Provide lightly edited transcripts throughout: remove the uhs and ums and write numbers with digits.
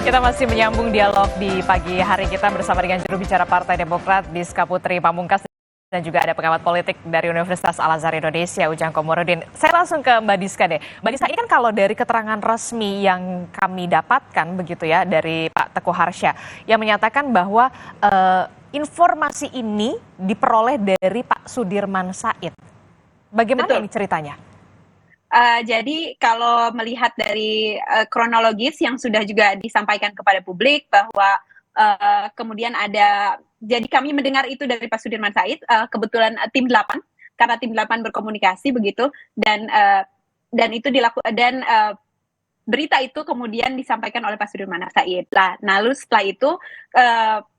Kita masih menyambung dialog di pagi hari kita bersama dengan juru bicara Partai Demokrat, Diska Putri Pamungkas, dan juga ada pengamat politik dari Universitas Al-Azhar Indonesia, Ujang Komarudin. Saya langsung ke Mbak Diska deh. Mbak Diska, ini kan kalau dari keterangan resmi yang kami dapatkan begitu ya dari Pak Teguh Harsha, yang menyatakan bahwa informasi ini diperoleh dari Pak Sudirman Said. Bagaimana Betul. ini ceritanya? Jadi kalau melihat dari kronologis yang sudah juga disampaikan kepada publik bahwa kemudian jadi kami mendengar itu dari Pak Sudirman Said, kebetulan tim 8, karena tim 8 berkomunikasi begitu, dan itu berita itu kemudian disampaikan oleh Pak Sudirman Said. Lalu setelah itu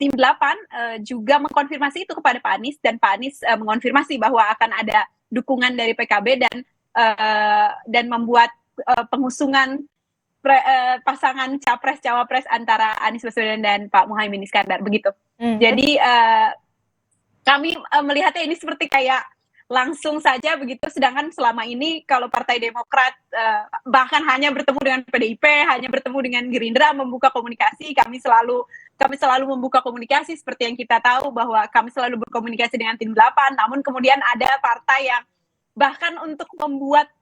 tim 8 juga mengkonfirmasi itu kepada Pak Anies, dan Pak Anies mengonfirmasi bahwa akan ada dukungan dari PKB dan membuat pengusungan pasangan capres-cawapres antara Anies Baswedan dan Pak Muhaimin Iskandar begitu. Jadi kami melihatnya ini seperti kayak langsung saja begitu, sedangkan selama ini kalau Partai Demokrat bahkan hanya bertemu dengan PDIP, hanya bertemu dengan Gerindra membuka komunikasi, kami selalu membuka komunikasi seperti yang kita tahu bahwa kami selalu berkomunikasi dengan tim 8, namun kemudian ada partai yang bahkan untuk membuat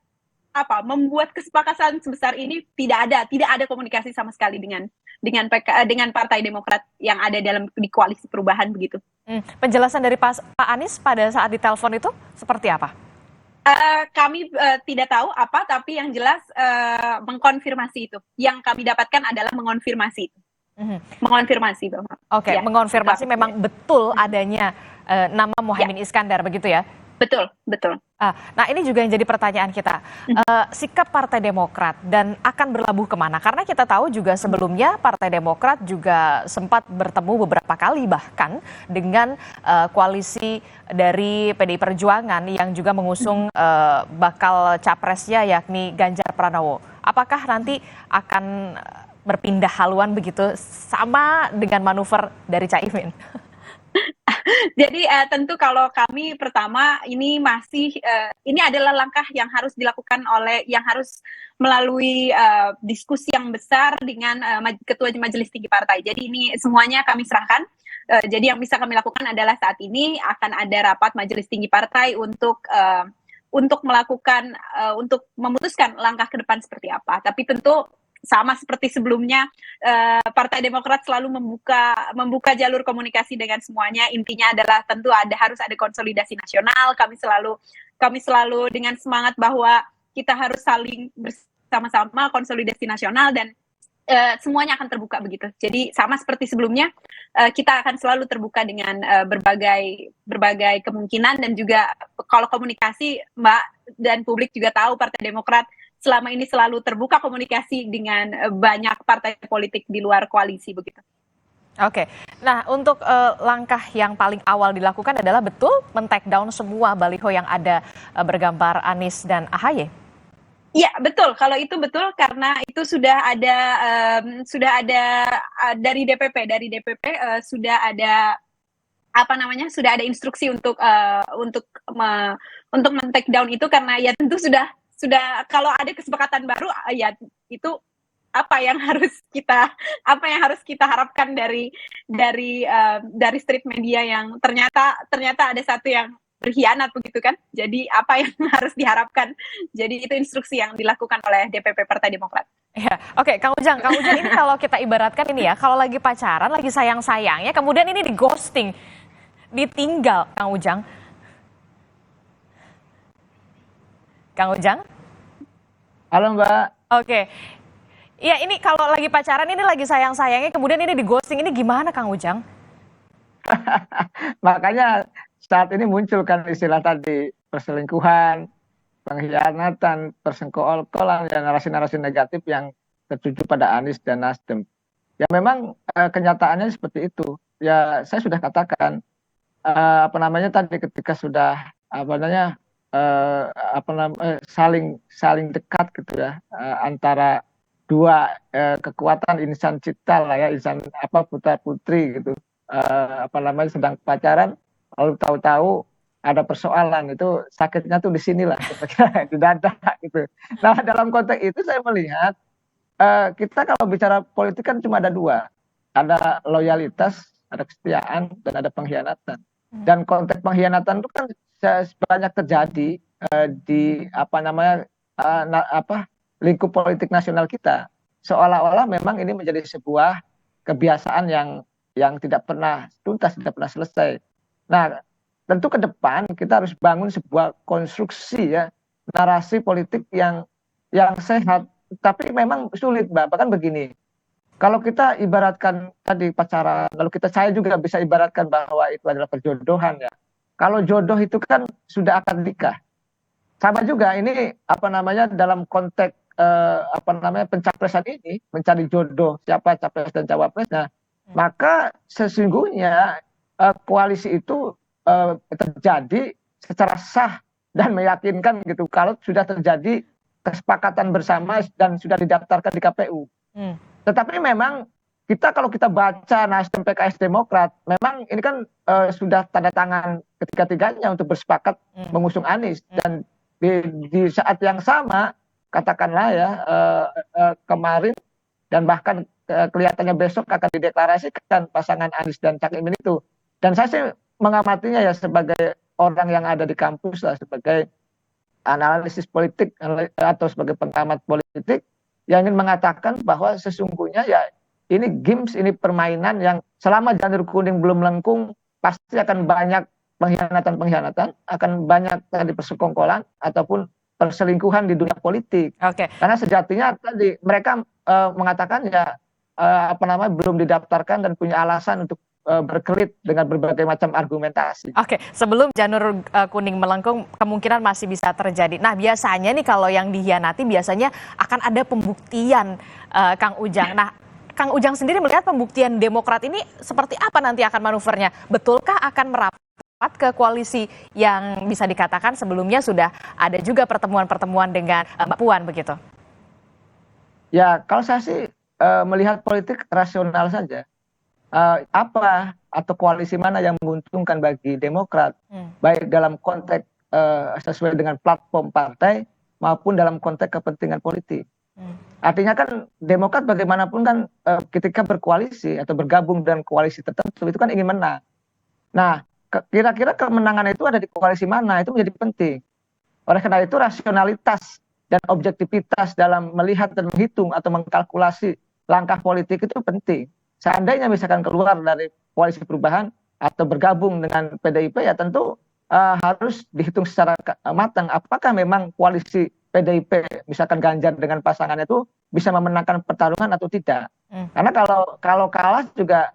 kesepakatan sebesar ini tidak ada komunikasi sama sekali dengan Partai Demokrat yang ada di koalisi perubahan begitu. Penjelasan dari Pak Anies pada saat ditelepon itu seperti apa? Kami tidak tahu apa, tapi yang jelas mengkonfirmasi itu. Yang kami dapatkan adalah mengonfirmasi itu. Mengonfirmasi bahwa. Oke, mengonfirmasi memang betul adanya nama Muhaimin Iskandar begitu ya? Betul. Nah, ini juga yang jadi pertanyaan kita. Sikap Partai Demokrat dan akan berlabuh kemana? Karena kita tahu juga sebelumnya Partai Demokrat juga sempat bertemu beberapa kali bahkan dengan koalisi dari PDI Perjuangan yang juga mengusung bakal capresnya yakni Ganjar Pranowo. Apakah nanti akan berpindah haluan begitu sama dengan manuver dari Caimin? Jadi tentu kalau kami pertama ini ini adalah langkah yang harus dilakukan yang harus melalui diskusi yang besar dengan Ketua Majelis Tinggi Partai. Jadi ini semuanya kami serahkan. Jadi yang bisa kami lakukan adalah saat ini akan ada rapat Majelis Tinggi Partai untuk memutuskan langkah ke depan seperti apa. Tapi tentu sama seperti sebelumnya, Partai Demokrat selalu membuka jalur komunikasi dengan semuanya. Intinya adalah tentu harus ada konsolidasi nasional. Kami selalu dengan semangat bahwa kita harus saling bersama-sama konsolidasi nasional dan semuanya akan terbuka begitu. Jadi sama seperti sebelumnya, kita akan selalu terbuka dengan berbagai kemungkinan, dan juga kalau komunikasi Mbak dan publik juga tahu Partai Demokrat selama ini selalu terbuka komunikasi dengan banyak partai politik di luar koalisi begitu. Oke, nah untuk langkah yang paling awal dilakukan adalah betul men-take down semua baliho yang ada bergambar Anies dan AHY? Iya betul, kalau itu betul karena itu sudah ada dari DPP sudah ada sudah ada instruksi untuk men-take down itu, karena ya tentu sudah kalau ada kesepakatan baru ya itu apa yang harus kita harapkan dari street media yang ternyata ada satu yang berkhianat begitu kan. Jadi apa yang harus diharapkan. Jadi itu instruksi yang dilakukan oleh DPP Partai Demokrat. Ya, oke, Kang Ujang ini kalau kita ibaratkan ini ya, kalau lagi pacaran, lagi sayang-sayangnya, kemudian ini di ghosting, ditinggal, Kang Ujang. Halo Mbak. Oke. Iya, ini kalau lagi pacaran, ini lagi sayang-sayangnya, kemudian ini di ghosting, ini gimana Kang Ujang? Makanya saat ini muncul kan istilah tadi, perselingkuhan, pengkhianatan, persengkol-kolan, dan narasi-narasi negatif yang tertuju pada Anies dan Nasdem. Ya memang kenyataannya seperti itu. Ya saya sudah katakan, tadi ketika sudah saling dekat gitu ya, antara dua kekuatan insan cipta lah ya, insan putra putri gitu, sedang pacaran, lalu tahu-tahu ada persoalan, itu sakitnya tuh di sinilah, di dada gitu. Nah dalam konteks itu saya melihat kita kalau bicara politik kan cuma ada dua, ada loyalitas, ada kesetiaan, dan ada pengkhianatan. Dan konteks pengkhianatan itu kan banyak terjadi di lingkup politik nasional kita. Seolah-olah memang ini menjadi sebuah kebiasaan yang tidak pernah tuntas, tidak pernah selesai. Nah, tentu ke depan kita harus bangun sebuah konstruksi ya, narasi politik yang sehat. Tapi memang sulit, Mbak. Bahkan begini, kalau kita ibaratkan tadi pacaran, lalu saya juga bisa ibaratkan bahwa itu adalah perjodohan ya. Kalau jodoh itu kan sudah akan nikah. Sama juga ini dalam konteks pencapresan ini, mencari jodoh siapa capres dan cawapresnya, maka sesungguhnya koalisi itu terjadi secara sah dan meyakinkan gitu kalau sudah terjadi kesepakatan bersama dan sudah didaftarkan di KPU. Tetapi memang kalau kita baca Nasdem, PKS, Demokrat, memang ini kan sudah tanda tangan ketiga-tiganya untuk bersepakat mengusung Anies, dan di saat yang sama katakanlah ya kemarin dan bahkan kelihatannya besok akan dideklarasikan pasangan Anies dan Cak Imin itu. Dan saya sih mengamatinya ya sebagai orang yang ada di kampus lah, sebagai analisis politik atau sebagai pengamat politik yang ingin mengatakan bahwa sesungguhnya ya ini games, ini permainan yang selama janur kuning belum melengkung pasti akan banyak pengkhianatan, akan banyak tadi persekongkolan ataupun perselingkuhan di dunia politik. Karena sejatinya tadi mereka mengatakan ya belum didaftarkan dan punya alasan untuk berkelit dengan berbagai macam argumentasi. Sebelum janur kuning melengkung kemungkinan masih bisa terjadi. Nah, biasanya nih kalau yang dihianati biasanya akan ada pembuktian, Kang Ujang. Nah, Kang Ujang sendiri melihat pembuktian Demokrat ini seperti apa nanti akan manuvernya? Betulkah akan merapat ke koalisi yang bisa dikatakan sebelumnya sudah ada juga pertemuan-pertemuan dengan Mbak Puan begitu? Ya, kalau saya sih melihat politik rasional saja. Apa atau koalisi mana yang menguntungkan bagi Demokrat, baik dalam konteks sesuai dengan platform partai maupun dalam konteks kepentingan politik. Artinya kan Demokrat bagaimanapun kan ketika berkoalisi atau bergabung dengan koalisi tertentu itu kan ingin menang. Nah, kira-kira kemenangan itu ada di koalisi mana, itu menjadi penting. Oleh karena itu rasionalitas dan objektivitas dalam melihat dan menghitung atau mengkalkulasi langkah politik itu penting. Seandainya misalkan keluar dari koalisi perubahan atau bergabung dengan PDIP ya tentu harus dihitung secara matang apakah memang koalisi PDIP misalkan Ganjar dengan pasangannya itu bisa memenangkan pertarungan atau tidak. Karena kalau kalah juga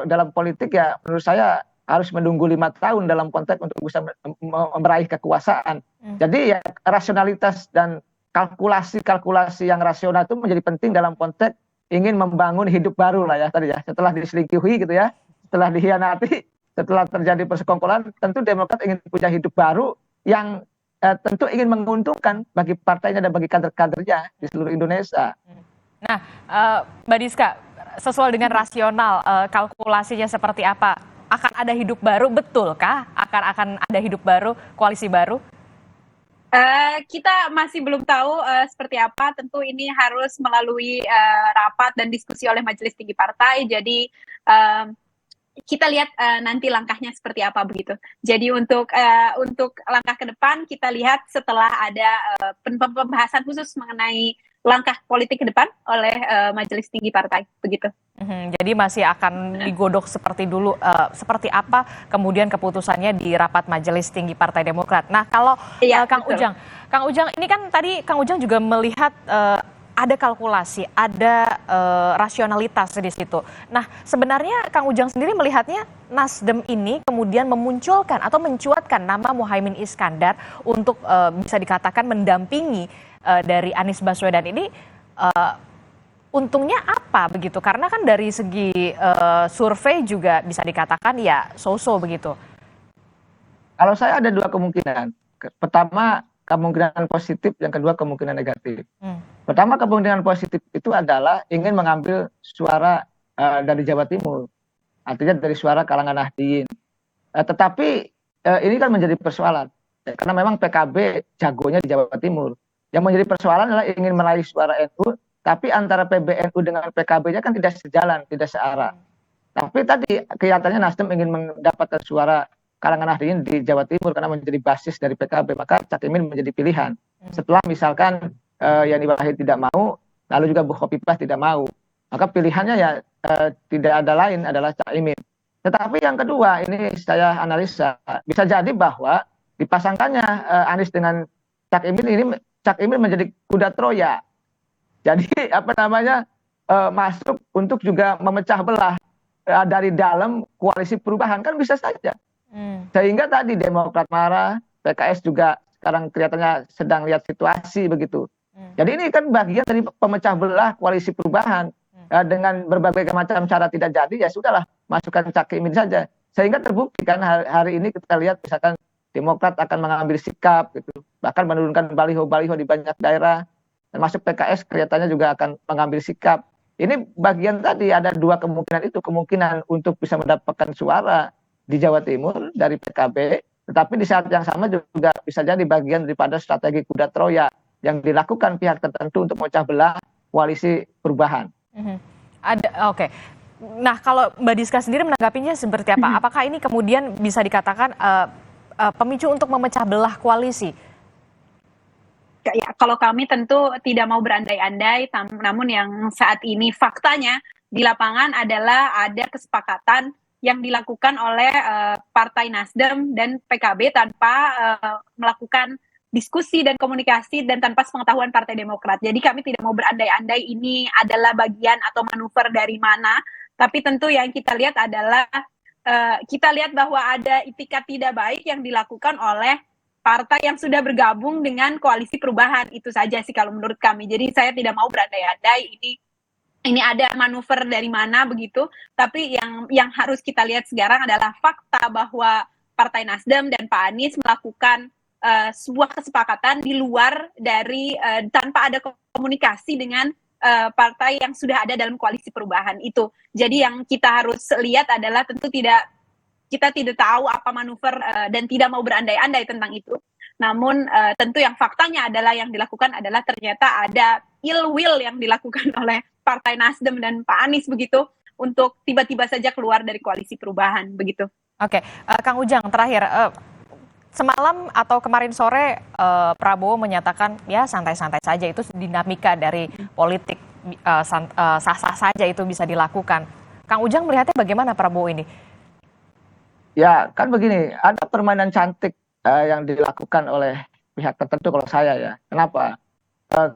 dalam politik ya menurut saya harus menunggu 5 tahun dalam konteks untuk bisa meraih kekuasaan. Jadi ya rasionalitas dan kalkulasi yang rasional itu menjadi penting dalam konteks ingin membangun hidup baru lah ya tadi ya, setelah diselingkuhi gitu ya, setelah dihianati, setelah terjadi persekongkolan, tentu Demokrat ingin punya hidup baru yang tentu ingin menguntungkan bagi partainya dan bagi kader-kadernya di seluruh Indonesia. Nah, Mbak Diska, sesuai dengan rasional, kalkulasinya seperti apa? Akan ada hidup baru, betulkah? Akan ada hidup baru, koalisi baru? Kita masih belum tahu seperti apa. Tentu ini harus melalui rapat dan diskusi oleh Majelis Tinggi Partai. Jadi kita lihat nanti langkahnya seperti apa begitu. Jadi untuk langkah ke depan kita lihat setelah ada pembahasan khusus mengenai langkah politik ke depan oleh Majelis Tinggi Partai begitu. Jadi masih akan digodok seperti dulu, seperti apa kemudian keputusannya di rapat Majelis Tinggi Partai Demokrat. Nah, kalau Kang Ujang ini kan tadi Kang Ujang juga melihat ada kalkulasi, ada rasionalitas di situ. Nah, sebenarnya Kang Ujang sendiri melihatnya Nasdem ini kemudian memunculkan atau mencuatkan nama Muhaimin Iskandar untuk bisa dikatakan mendampingi dari Anies Baswedan ini. Untungnya apa begitu? Karena kan dari segi survei juga bisa dikatakan ya so-so begitu. Kalau saya ada dua kemungkinan. Pertama kemungkinan positif, yang kedua kemungkinan negatif. Pertama kemungkinan positif itu adalah ingin mengambil suara dari Jawa Timur. Artinya dari suara kalangan Nahdien. Tetapi ini kan menjadi persoalan. Karena memang PKB jagonya di Jawa Timur. Yang menjadi persoalan adalah ingin meraih suara NU tapi antara PBNU dengan PKB-nya kan tidak sejalan, tidak searah. Tapi tadi kelihatannya Nasdem ingin mendapatkan suara kalangan Nahdien di Jawa Timur karena menjadi basis dari PKB, maka Cak Imin menjadi pilihan. Setelah misalkan Yani Wahid tidak mau, lalu juga Bu Khofifah tidak mau, maka pilihannya ya tidak ada lain adalah Cak Imin. Tetapi yang kedua, ini saya analisa, bisa jadi bahwa dipasangkannya Anies dengan Cak Imin ini, Cak Imin menjadi kuda Troya. Jadi masuk untuk juga memecah belah dari dalam koalisi perubahan, kan bisa saja. Sehingga tadi Demokrat marah, PKS juga sekarang kelihatannya sedang lihat situasi begitu. Jadi ini kan bagian dari pemecah belah koalisi perubahan. Dengan berbagai macam cara tidak jadi, ya sudahlah, masukkan Cak Imin saja. Sehingga terbukti kan hari ini kita lihat misalkan Demokrat akan mengambil sikap gitu, bahkan menurunkan baliho-baliho di banyak daerah, termasuk PKS kelihatannya juga akan mengambil sikap. Ini bagian tadi ada dua kemungkinan itu, kemungkinan untuk bisa mendapatkan suara di Jawa Timur dari PKB, tetapi di saat yang sama juga bisa jadi bagian daripada strategi kuda Troya yang dilakukan pihak tertentu untuk memecah belah koalisi perubahan. Oke. Nah, kalau Mbak Diska sendiri menanggapinya seperti apa? Apakah ini kemudian bisa dikatakan pemicu untuk memecah belah koalisi? Ya, kalau kami tentu tidak mau berandai-andai, namun yang saat ini faktanya di lapangan adalah ada kesepakatan yang dilakukan oleh Partai Nasdem dan PKB tanpa melakukan diskusi dan komunikasi dan tanpa sepengetahuan Partai Demokrat. Jadi kami tidak mau berandai-andai ini adalah bagian atau manuver dari mana, tapi tentu yang kita lihat adalah kita lihat bahwa ada itikat tidak baik yang dilakukan oleh partai yang sudah bergabung dengan koalisi perubahan. Itu saja sih kalau menurut kami. Jadi saya tidak mau berandai-andai ini ada manuver dari mana begitu. Tapi yang harus kita lihat sekarang adalah fakta bahwa Partai Nasdem dan Pak Anies melakukan sebuah kesepakatan di luar dari tanpa ada komunikasi dengan partai yang sudah ada dalam koalisi perubahan itu. Jadi yang kita harus lihat adalah tentu kita tidak tahu apa manuver dan tidak mau berandai-andai tentang itu. Namun tentu yang faktanya adalah yang dilakukan adalah ternyata ada ill will yang dilakukan oleh Partai Nasdem dan Pak Anies begitu untuk tiba-tiba saja keluar dari koalisi perubahan begitu. Oke, Kang Ujang terakhir. Semalam atau kemarin sore Prabowo menyatakan ya santai-santai saja, itu dinamika dari politik, sah-sah saja itu bisa dilakukan. Kang Ujang melihatnya bagaimana Prabowo ini? Ya kan begini, ada permainan cantik yang dilakukan oleh pihak tertentu kalau saya ya. Kenapa?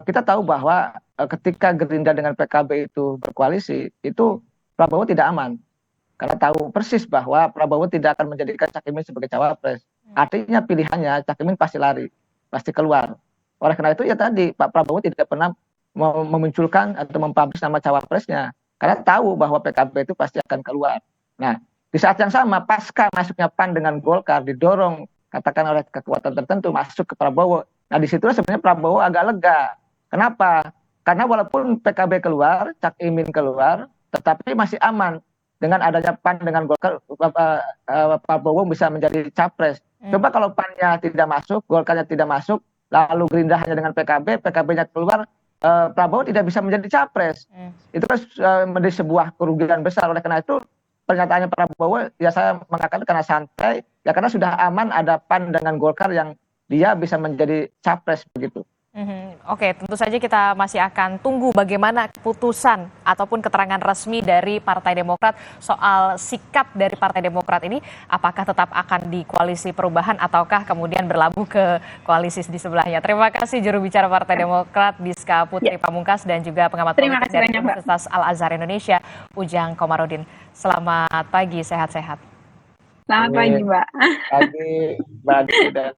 Kita tahu bahwa ketika Gerindra dengan PKB itu berkoalisi, itu Prabowo tidak aman. Karena tahu persis bahwa Prabowo tidak akan menjadikan Cak Imin sebagai cawapres. Artinya pilihannya Cak Imin pasti lari, pasti keluar. Oleh karena itu ya tadi Pak Prabowo tidak pernah memunculkan atau mempublish nama cawapresnya. Karena tahu bahwa PKB itu pasti akan keluar. Nah, di saat yang sama, pasca masuknya PAN dengan Golkar didorong katakan oleh kekuatan tertentu masuk ke Prabowo. Nah, disitulah sebenarnya Prabowo agak lega. Kenapa? Karena walaupun PKB keluar, Cak Imin keluar, tetapi masih aman dengan adanya PAN dengan Golkar. Prabowo bisa menjadi capres. Coba kalau PAN-nya tidak masuk, Golkarnya tidak masuk, lalu Gerindra hanya dengan PKB, PKB-nya keluar, Prabowo tidak bisa menjadi capres. Itu kan menjadi sebuah kerugian besar. Oleh karena itu pernyataannya Prabowo, ya saya mengatakan karena santai, ya karena sudah aman ada PAN dengan Golkar yang dia bisa menjadi capres begitu. Oke, tentu saja kita masih akan tunggu bagaimana keputusan ataupun keterangan resmi dari Partai Demokrat soal sikap dari Partai Demokrat ini, apakah tetap akan di koalisi perubahan ataukah kemudian berlabuh ke koalisi di sebelahnya. Terima kasih juru bicara Partai Demokrat Diska Putri Pamungkas dan juga pengamat politik dari Universitas Al-Azhar Indonesia Ujang Komarudin. Selamat pagi, sehat-sehat. Selamat pagi, Mbak. Pagi, Mbak.